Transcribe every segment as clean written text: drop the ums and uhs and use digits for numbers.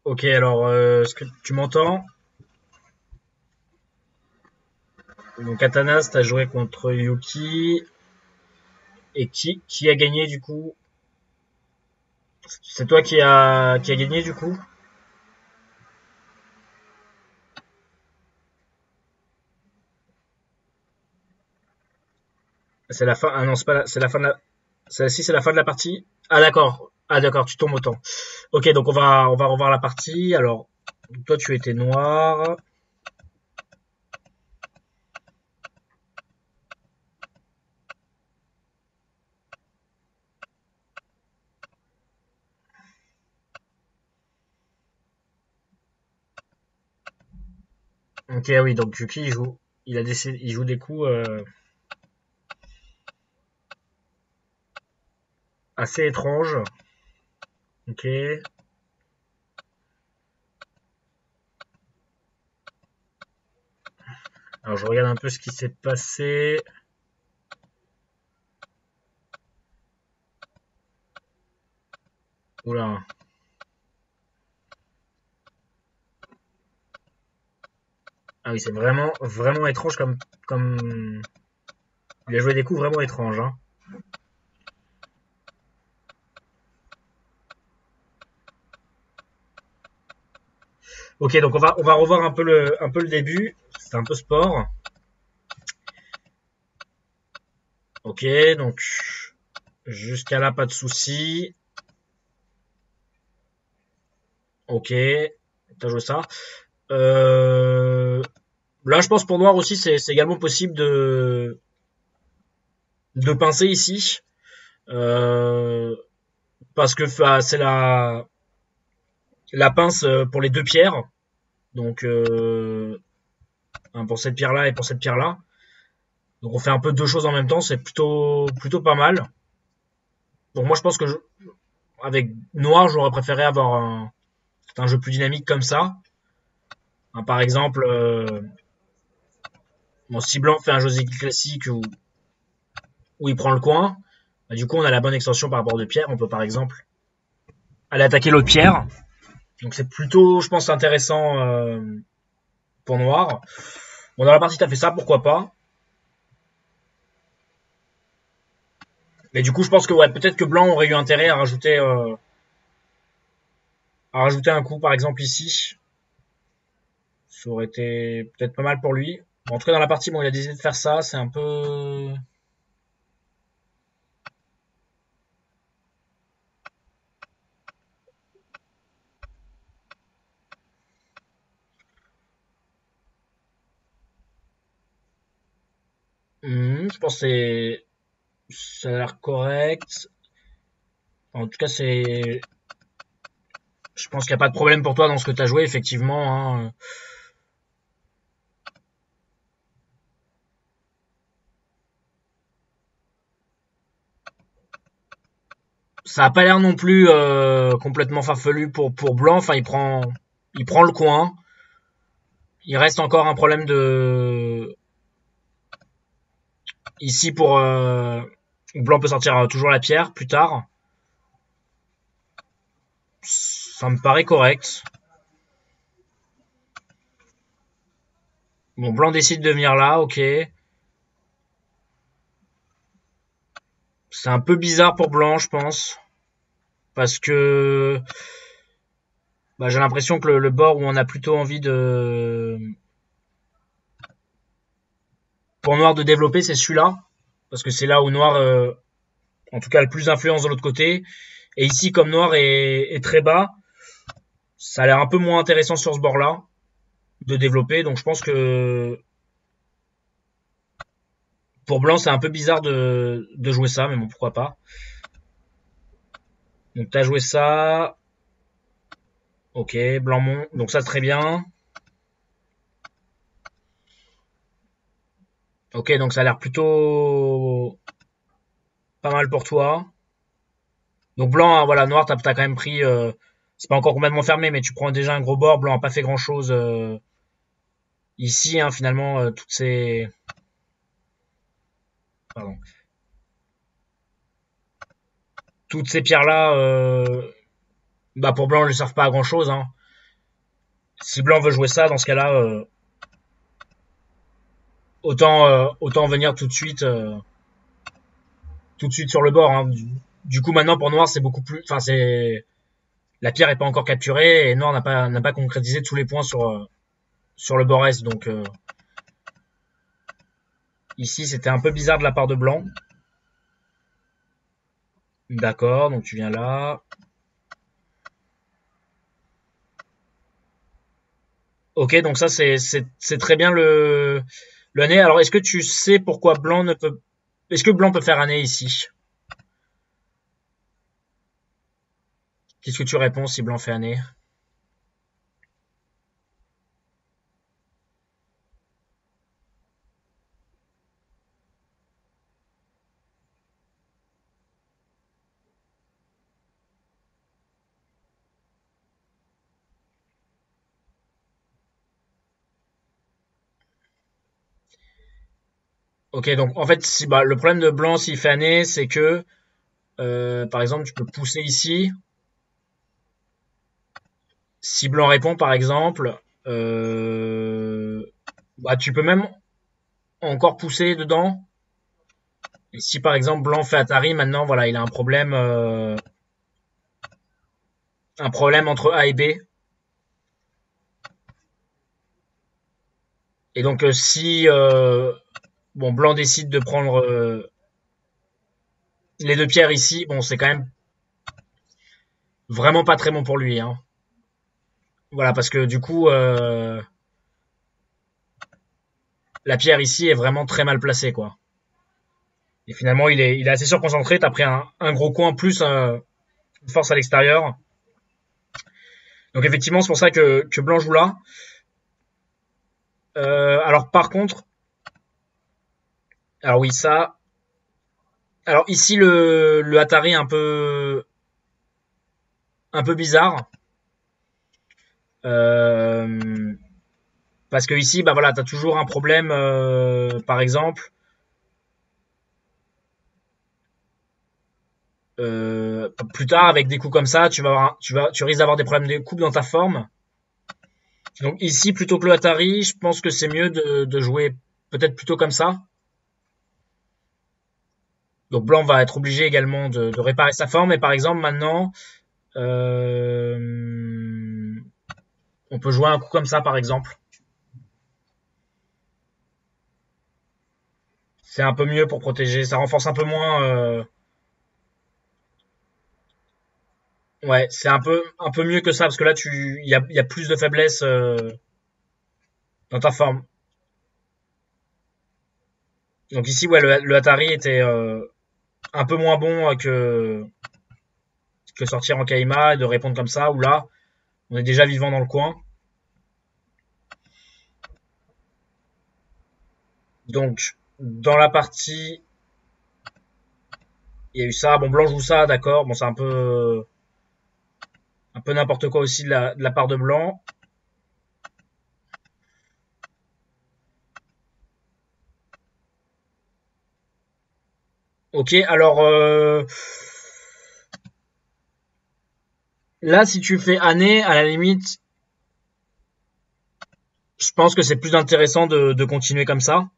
Ok, alors, est-ce que tu m'entends? Donc, Atanas, t'as joué contre Yuki. Et qui a gagné du coup? C'est toi qui a gagné du coup? C'est la fin. Ah non, c'est pas c'est la fin de la. Celle-ci, c'est la fin de la partie. Ah d'accord. Ah d'accord, tu tombes autant. Ok, donc on va revoir la partie. Alors, toi tu étais noir. Ok, ah oui, donc Yuki il joue des coups assez étranges. Ok. Alors je regarde un peu ce qui s'est passé. Oula. Ah oui, c'est vraiment vraiment étrange comme il a joué des coups vraiment étranges, hein. Ok, donc on va revoir un peu le début. C'est un peu sport. Ok, donc jusqu'à là pas de souci. Ok, t'as joué ça. Euh, Là, je pense pour noir aussi, c'est également possible de pincer ici. Euh, Parce que c'est la pince pour les deux pierres. Donc, pour cette pierre-là et pour cette pierre-là. Donc, on fait un peu deux choses en même temps. C'est plutôt pas mal. Donc, moi, je pense que avec noir, j'aurais préféré avoir un jeu plus dynamique comme ça. Hein, par exemple, bon, si blanc fait un jeu classique où il prend le coin, bah, du coup, on a la bonne extension par rapport aux deux pierres. On peut, par exemple, aller attaquer l'autre pierre. Donc c'est plutôt, je pense, intéressant pour noir. Bon, dans la partie, t'as fait ça, pourquoi pas. Mais du coup, je pense que ouais, peut-être que blanc aurait eu intérêt à rajouter un coup, par exemple ici. Ça aurait été peut-être pas mal pour lui. Bon, en tout cas, dans la partie, bon, il a décidé de faire ça. C'est un peu. Je pense que ça a l'air correct. En tout cas, je pense qu'il n'y a pas de problème pour toi dans ce que tu as joué, effectivement, hein. Ça a pas l'air non plus complètement farfelu pour blanc. Enfin, il prend le coin. Il reste encore un problème de ici pour blanc peut sortir toujours la pierre plus tard. Ça me paraît correct. Bon, blanc décide de venir là, ok. C'est un peu bizarre pour blanc, je pense, parce que bah, j'ai l'impression que le bord où on a plutôt envie pour noir de développer, c'est celui-là, parce que c'est là où noir, en tout cas, a le plus d'influence de l'autre côté. Et ici, comme noir est très bas, ça a l'air un peu moins intéressant sur ce bord-là de développer. Donc je pense que pour blanc, c'est un peu bizarre de jouer ça, mais bon, pourquoi pas. Donc t'as joué ça. Ok, blanc monte. Donc ça, c'est très bien. Ok, donc ça a l'air plutôt pas mal pour toi. Donc blanc, hein, voilà, noir, t'as quand même pris. C'est pas encore complètement fermé, mais tu prends déjà un gros bord. Blanc a pas fait grand-chose ici, hein, finalement, pardon, toutes ces pierres-là, bah pour blanc, elles ne servent pas à grand-chose, hein. Si blanc veut jouer ça, dans ce cas-là, autant venir tout de suite sur le bord. Hein. Du coup, maintenant pour noir, c'est beaucoup plus. Enfin, c'est la pierre est pas encore capturée et noir n'a pas concrétisé tous les points sur le bord est. Donc ici, c'était un peu bizarre de la part de blanc. D'accord, donc tu viens là. Ok, donc ça c'est très bien le nez. Alors est-ce que tu sais pourquoi blanc ne peut est-ce que blanc peut faire un nez ici? Qu'est-ce que tu réponds si blanc fait un nez? Ok, donc en fait si bah, le problème de blanc s'il fait un nez, c'est que par exemple tu peux pousser ici. Si blanc répond par exemple, bah tu peux même encore pousser dedans. Et si par exemple blanc fait Atari, maintenant voilà, il a un problème entre A et B. Et donc si bon blanc décide de prendre les deux pierres ici, bon c'est quand même vraiment pas très bon pour lui. Hein. Voilà parce que du coup la pierre ici est vraiment très mal placée quoi. Et finalement il est assez surconcentré. T'as pris un gros coin plus une force à l'extérieur. Donc effectivement c'est pour ça que blanc joue là. Alors par contre, alors oui ça. Alors ici le Atari est un peu bizarre. Euh, Parce que ici, bah voilà, t'as toujours un problème, par exemple, plus tard avec des coups comme ça, tu risques d'avoir des problèmes de coupe dans ta forme. Donc ici, plutôt que le Atari, je pense que c'est mieux de jouer peut-être plutôt comme ça. Donc blanc va être obligé également de réparer sa forme. Et par exemple, maintenant, euh, on peut jouer un coup comme ça, par exemple. C'est un peu mieux pour protéger. Ça renforce un peu moins. Ouais, c'est un peu mieux que ça parce que là, il y a plus de faiblesse dans ta forme. Donc ici, ouais, le Atari était un peu moins bon que sortir en Kaima et de répondre comme ça. Ou là, on est déjà vivant dans le coin. Donc dans la partie, il y a eu ça. Bon, blanc joue ça, d'accord. Bon, c'est un peu n'importe quoi aussi de la part de blanc. Ok, alors là, si tu fais année, à la limite, je pense que c'est plus intéressant de continuer comme ça.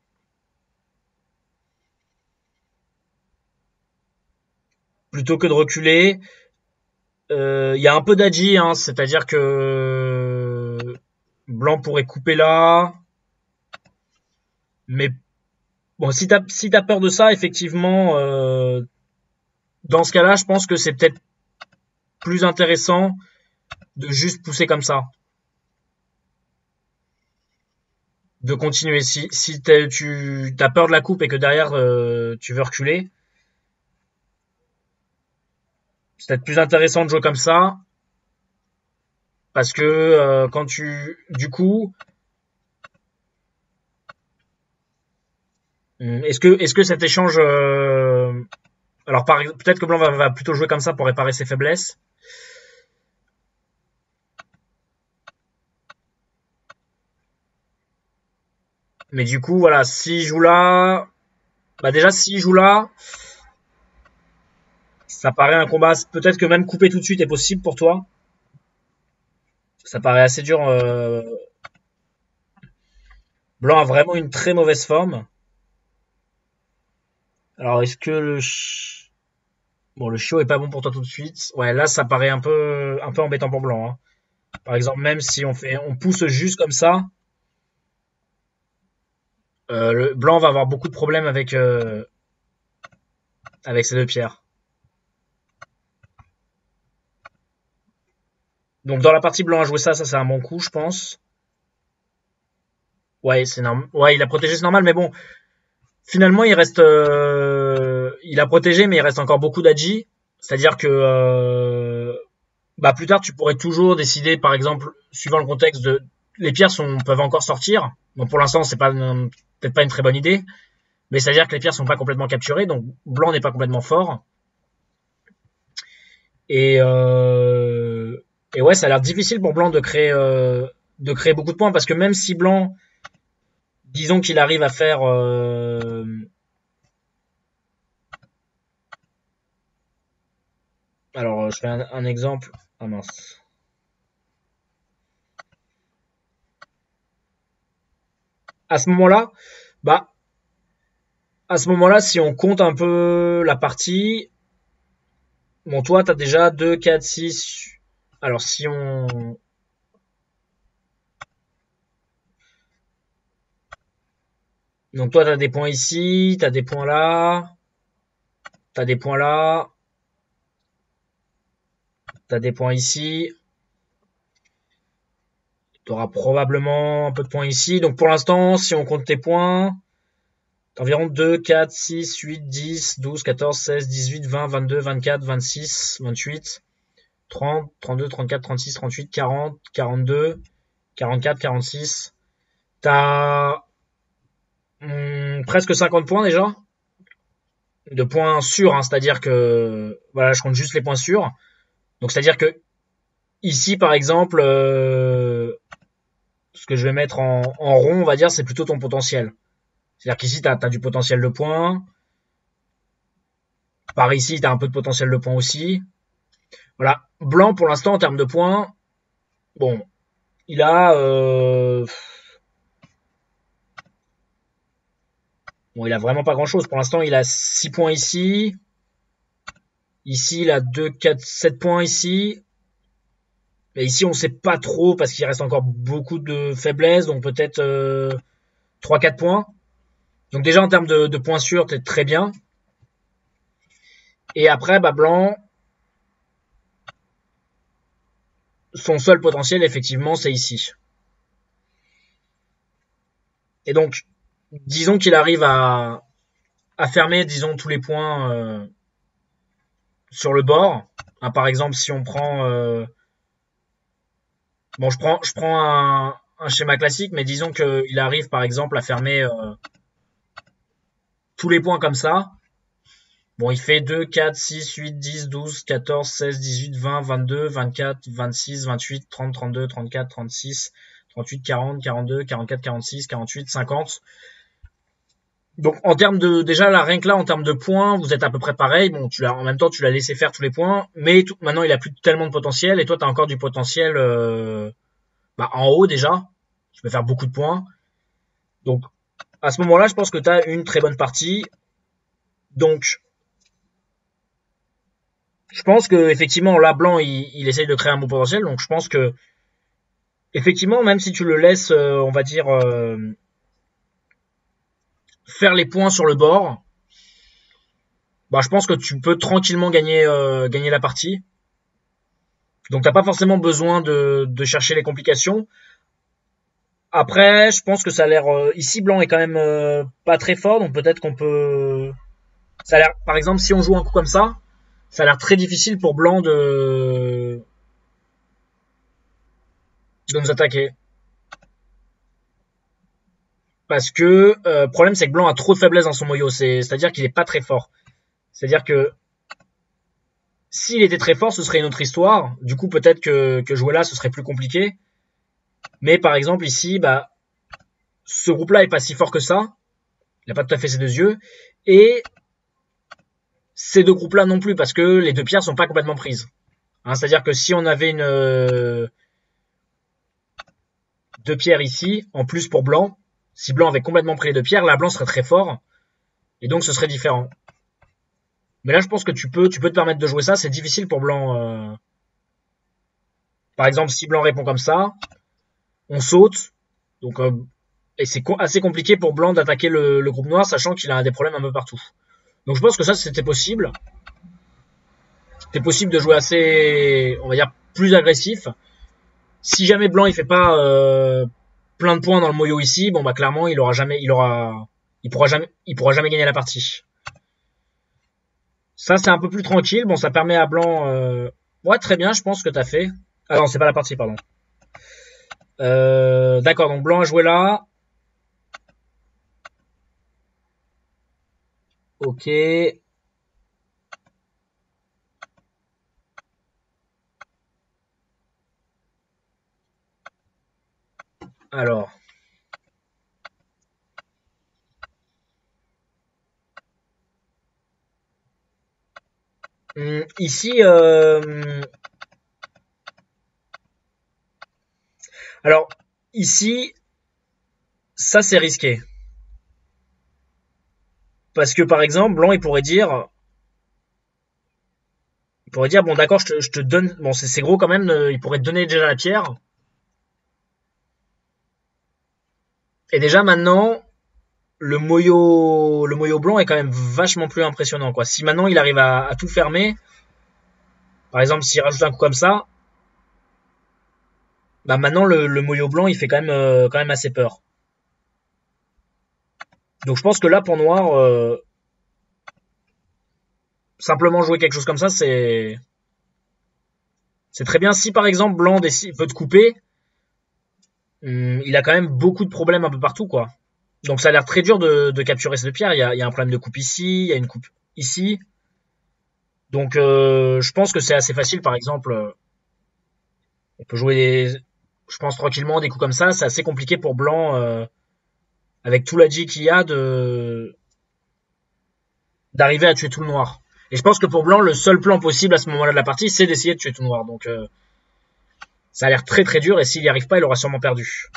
Plutôt que de reculer. Il y a un peu d'agi, hein, c'est-à-dire que blanc pourrait couper là. Mais bon, si t'as peur de ça, effectivement, dans ce cas-là, je pense que c'est peut-être plus intéressant de juste pousser comme ça. De continuer. Si tu as peur de la coupe et que derrière tu veux reculer, c'est peut-être plus intéressant de jouer comme ça. Parce que quand du coup, est-ce que cet échange. Alors peut-être que blanc va plutôt jouer comme ça pour réparer ses faiblesses. Mais du coup, voilà, s'il joue là. Bah déjà, s'il joue là, ça paraît un combat. Peut-être que même couper tout de suite est possible pour toi. Ça paraît assez dur. Blanc a vraiment une très mauvaise forme. Alors, est-ce que bon, le chiot est pas bon pour toi tout de suite. Ouais, là, ça paraît un peu embêtant pour Blanc, hein. Par exemple, même si on pousse juste comme ça, le Blanc va avoir beaucoup de problèmes avec ces deux pierres. Donc, dans la partie Blanc a joué ça c'est un bon coup, je pense. Ouais, c'est normal. Ouais, il a protégé, c'est normal, mais bon, finalement, il a protégé, mais il reste encore beaucoup d'Agi. C'est-à-dire que, bah, plus tard, tu pourrais toujours décider, par exemple, suivant le contexte les pierres peuvent encore sortir. Donc, pour l'instant, c'est pas, peut-être pas une très bonne idée. Mais c'est-à-dire que les pierres sont pas complètement capturées, donc Blanc n'est pas complètement fort. Et, et ouais, ça a l'air difficile pour Blanc de créer beaucoup de points, parce que même si Blanc, disons qu'il arrive à faire, alors je fais un exemple. Ah mince. À ce moment-là, bah, à ce moment-là, si on compte un peu la partie, bon, toi, t'as déjà 2, 4, 6. Alors, si on. Donc, toi, t'as des points ici, t'as des points là, t'as des points là, t'as des points ici. T'auras probablement un peu de points ici. Donc, pour l'instant, si on compte tes points, t'as environ 2, 4, 6, 8, 10, 12, 14, 16, 18, 20, 22, 24, 26, 28, 30, 32, 34, 36, 38, 40, 42, 44, 46. T'as presque 50 points déjà. De points sûrs, hein, c'est-à-dire que voilà, je compte juste les points sûrs. Donc c'est-à-dire que ici, par exemple, ce que je vais mettre en rond, on va dire, c'est plutôt ton potentiel. C'est-à-dire qu'ici, tu as du potentiel de points. Par ici, tu as un peu de potentiel de points aussi. Voilà. Blanc, pour l'instant, en termes de points, bon, il a... bon, il a vraiment pas grand-chose. Pour l'instant, il a 6 points ici. Ici, il a 2, 4, 7 points ici. Mais ici, on sait pas trop parce qu'il reste encore beaucoup de faiblesses. Donc peut-être 3-4 points. Donc déjà, en termes de points sûrs, t'es très bien. Et après, bah, Blanc, son seul potentiel, effectivement, c'est ici. Et donc, disons qu'il arrive à fermer, disons, tous les points sur le bord. Hein, par exemple, si on prend... bon, je prends un schéma classique, mais disons qu'il arrive, par exemple, à fermer tous les points comme ça. Bon, il fait 2, 4, 6, 8, 10, 12, 14, 16, 18, 20, 22, 24, 26, 28, 30, 32, 34, 36, 38, 40, 42, 44, 46, 48, 50. Donc en termes de déjà là rien que là en termes de points, vous êtes à peu près pareil. Bon, en même temps tu l'as laissé faire tous les points, mais maintenant il a plus tellement de potentiel et toi tu as encore du potentiel bah, en haut déjà. Tu peux faire beaucoup de points. Donc à ce moment-là, je pense que tu as une très bonne partie. Donc je pense que effectivement là Blanc il essaye de créer un bon potentiel. Donc je pense que effectivement même si tu le laisses on va dire faire les points sur le bord, bah je pense que tu peux tranquillement gagner la partie. Donc t'as pas forcément besoin de chercher les complications. Après, je pense que ça a l'air ici Blanc est quand même pas très fort, donc peut-être qu'on peut. Ça a l'air, par exemple, si on joue un coup comme ça a l'air très difficile pour Blanc de nous attaquer. Parce que le problème c'est que Blanc a trop de faiblesse dans son moyo, c'est-à-dire qu'il est pas très fort. C'est-à-dire que s'il était très fort, ce serait une autre histoire. Du coup, peut-être que jouer là, ce serait plus compliqué. Mais par exemple ici, bah ce groupe-là est pas si fort que ça. Il n'a pas tout à fait ses deux yeux. Et ces deux groupes-là non plus, parce que les deux pierres sont pas complètement prises. Hein, c'est-à-dire que si on avait deux pierres ici, en plus pour blanc. Si blanc avait complètement pris les deux pierres, là, blanc serait très fort. Et donc, ce serait différent. Mais là, je pense que tu peux te permettre de jouer ça. C'est difficile pour blanc. Par exemple, si blanc répond comme ça, on saute. Donc, et c'est assez compliqué pour blanc d'attaquer le groupe noir, sachant qu'il a des problèmes un peu partout. Donc, je pense que ça, c'était possible. C'était possible de jouer assez, on va dire, plus agressif. Si jamais blanc il fait pas plein de points dans le moyo ici, bon bah clairement il pourra jamais gagner la partie. Ça c'est un peu plus tranquille. Bon, ça permet à blanc, ouais, très bien, je pense que t'as fait. Ah non, c'est pas la partie, pardon. D'accord, donc blanc a joué là. Ok. Alors. Ici, alors, ici, ça c'est risqué. Parce que par exemple, blanc il pourrait dire, bon d'accord, je te donne, bon c'est gros quand même, il pourrait te donner déjà la pierre. Et déjà maintenant, le moyo blanc est quand même vachement plus impressionnant, quoi. Si maintenant il arrive à tout fermer, par exemple s'il rajoute un coup comme ça, bah maintenant le moyo blanc il fait quand même assez peur. Donc je pense que là pour noir, simplement jouer quelque chose comme ça, c'est très bien. Si par exemple blanc veut te couper, il a quand même beaucoup de problèmes un peu partout, quoi. Donc ça a l'air très dur de capturer ces deux pierres. Il y a un problème de coupe ici, il y a une coupe ici. Donc je pense que c'est assez facile, par exemple. On peut jouer, je pense, tranquillement des coups comme ça. C'est assez compliqué pour blanc, avec tout l'agi qu'il y a, d'arriver à tuer tout le noir. Et je pense que pour blanc, le seul plan possible à ce moment-là de la partie, c'est d'essayer de tuer tout le noir. Donc ça a l'air très très dur, et s'il n'y arrive pas, il aura sûrement perdu.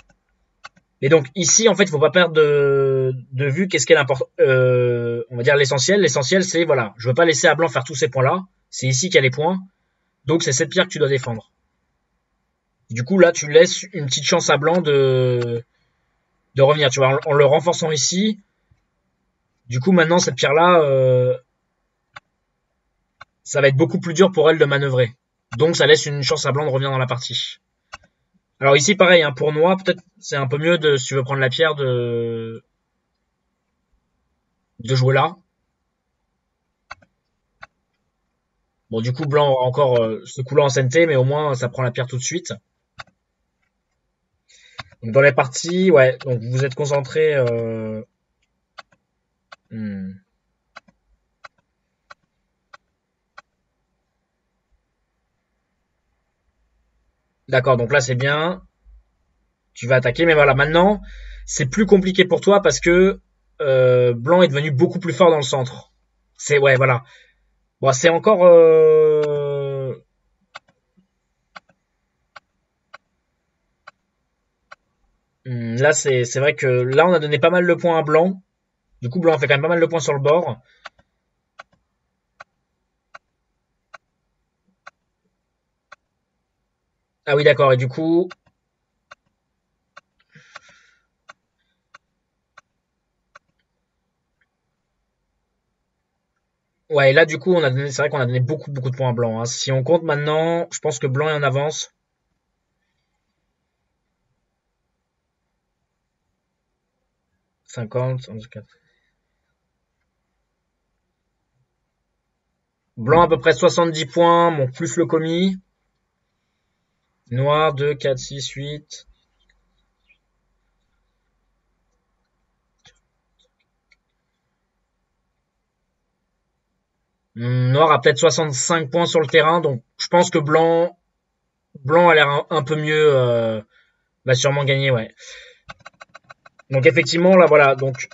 Et donc ici, en fait, il faut pas perdre de vue qu'est-ce qu'est l'important. On va dire l'essentiel. L'essentiel, c'est voilà, je veux pas laisser à blanc faire tous ces points-là. C'est ici qu'il y a les points. Donc c'est cette pierre que tu dois défendre. Du coup, là, tu laisses une petite chance à blanc de revenir. Tu vois, en le renforçant ici. Du coup, maintenant, cette pierre-là, ça va être beaucoup plus dur pour elle de manœuvrer. Donc ça laisse une chance à blanc de revenir dans la partie. Alors ici, pareil, hein, pour noir, peut-être c'est un peu mieux si tu veux prendre la pierre de jouer là. Bon, du coup, blanc aura encore ce coup-là en CNT, mais au moins ça prend la pierre tout de suite. Donc dans les parties, ouais, donc vous êtes concentré. D'accord, donc là c'est bien. Tu vas attaquer, mais voilà, maintenant c'est plus compliqué pour toi parce que blanc est devenu beaucoup plus fort dans le centre. C'est ouais, voilà. Bon, c'est encore. Là, c'est vrai que là, on a donné pas mal de points à blanc. Du coup, blanc fait quand même pas mal de points sur le bord. Ah oui, d'accord. Et du coup, ouais, là, du coup, c'est vrai qu'on a donné beaucoup de points à blanc, hein. Si on compte maintenant, je pense que blanc est en avance. 50, 54. Blanc à peu près 70 points, bon, plus le commis. Noir 2, 4, 6, 8. Noir a peut-être 65 points sur le terrain, donc je pense que blanc a l'air un peu mieux, va sûrement gagner, ouais. Donc effectivement, là, voilà, donc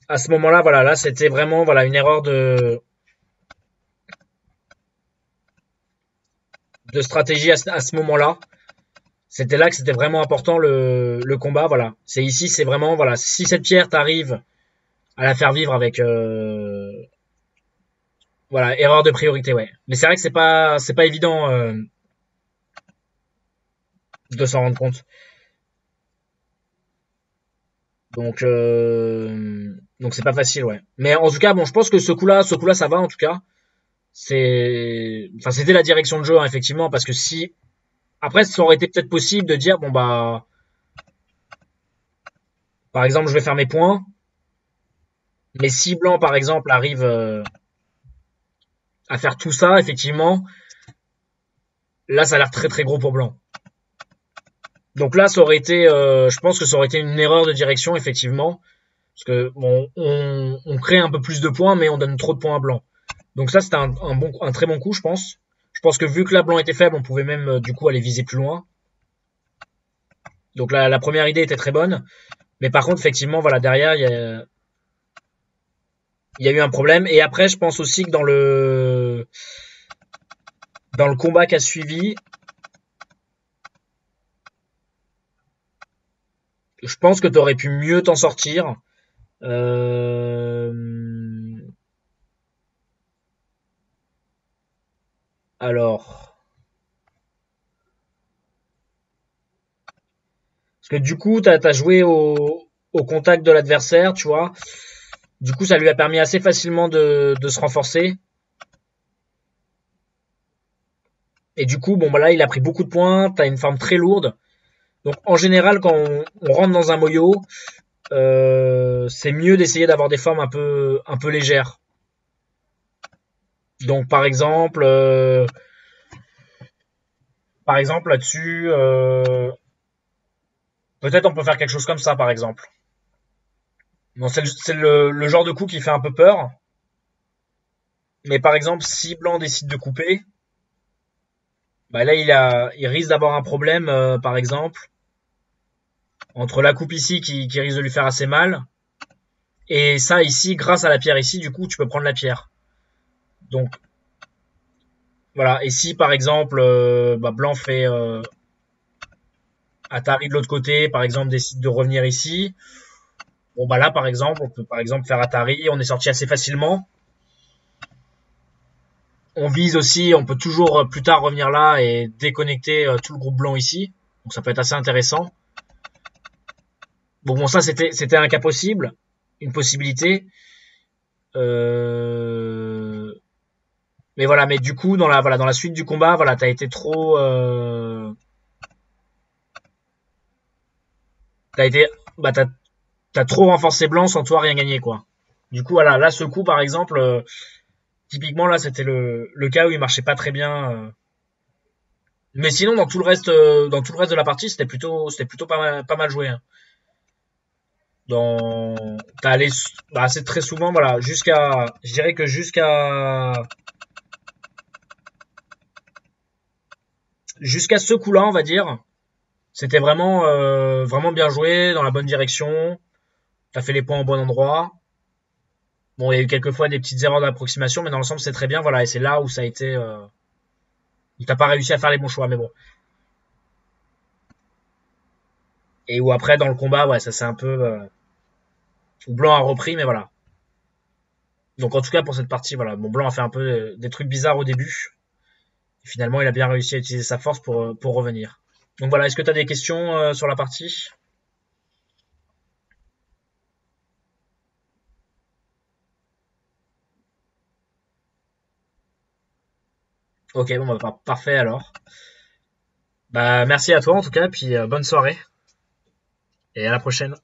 à ce moment-là, voilà, là, c'était vraiment, voilà, une erreur de stratégie à ce moment-là. C'était là que c'était vraiment important le combat, voilà. C'est ici, c'est vraiment, voilà, si cette pierre t'arrive à la faire vivre avec, voilà, erreur de priorité, ouais. Mais c'est vrai que c'est pas évident de s'en rendre compte. Donc c'est pas facile, ouais. Mais en tout cas, bon, je pense que ce coup-là, ça va en tout cas. Enfin, c'était la direction de jeu, hein, effectivement, parce que si, après, ça aurait été peut-être possible de dire, bon bah, par exemple, je vais faire mes points, mais si blanc, par exemple, arrive à faire tout ça, effectivement, là, ça a l'air très très gros pour blanc. Donc là, ça aurait été, je pense que ça aurait été une erreur de direction, effectivement, parce que bon, on crée un peu plus de points, mais on donne trop de points à blanc. Donc ça, c'était un très bon coup, je pense. Je pense que vu que là, blanc était faible, on pouvait même du coup aller viser plus loin. Donc la première idée était très bonne, mais par contre, effectivement, voilà, derrière, il y a eu un problème. Et après, je pense aussi que dans le combat qui a suivi, je pense que tu aurais pu mieux t'en sortir. Euh, alors, parce que du coup, t'as joué au contact de l'adversaire, tu vois. Du coup, ça lui a permis assez facilement de se renforcer. Et du coup, bon, bah là, il a pris beaucoup de points. T'as une forme très lourde. Donc, en général, quand on rentre dans un moyo, c'est mieux d'essayer d'avoir des formes un peu légères. Donc, par exemple là-dessus, peut-être on peut faire quelque chose comme ça, par exemple. Bon, c'est le genre de coup qui fait un peu peur. Mais par exemple, si blanc décide de couper, bah là, il risque d'avoir un problème, par exemple, entre la coupe ici qui risque de lui faire assez mal, et ça ici, grâce à la pierre ici, du coup, tu peux prendre la pierre. Donc voilà. Et si par exemple, bah, blanc fait Atari de l'autre côté, par exemple, décide de revenir ici, bon bah là, par exemple, on peut par exemple faire Atari, on est sorti assez facilement. On vise aussi, on peut toujours plus tard revenir là et déconnecter tout le groupe blanc ici. Donc ça peut être assez intéressant. Bon, ça c'était un cas possible, une possibilité. Euh... Mais voilà, mais du coup dans la suite du combat, voilà, t'as été trop, t'as été, bah t'as trop renforcé blanc sans toi rien gagner quoi. Du coup voilà, là ce coup par exemple, typiquement là c'était le cas où il marchait pas très bien. Mais sinon dans tout le reste de la partie c'était plutôt pas mal joué, hein. Dans T'as allé bah, c'est très souvent voilà je dirais que jusqu'à ce coup-là, on va dire, c'était vraiment bien joué dans la bonne direction. T'as fait les points au bon endroit. Bon, il y a eu quelques fois des petites erreurs d'approximation, mais dans l'ensemble c'est très bien, voilà. Et c'est là où ça a été où t'as pas réussi à faire les bons choix, mais bon. Et où après dans le combat, ouais, ça c'est un peu où Blanc a repris, mais voilà. Donc en tout cas pour cette partie, voilà, bon Blanc a fait un peu des trucs bizarres au début. Et finalement, il a bien réussi à utiliser sa force pour revenir. Donc voilà, est-ce que tu as des questions sur la partie? Ok, bon, bah, parfait alors. Bah, merci à toi en tout cas, puis bonne soirée et à la prochaine.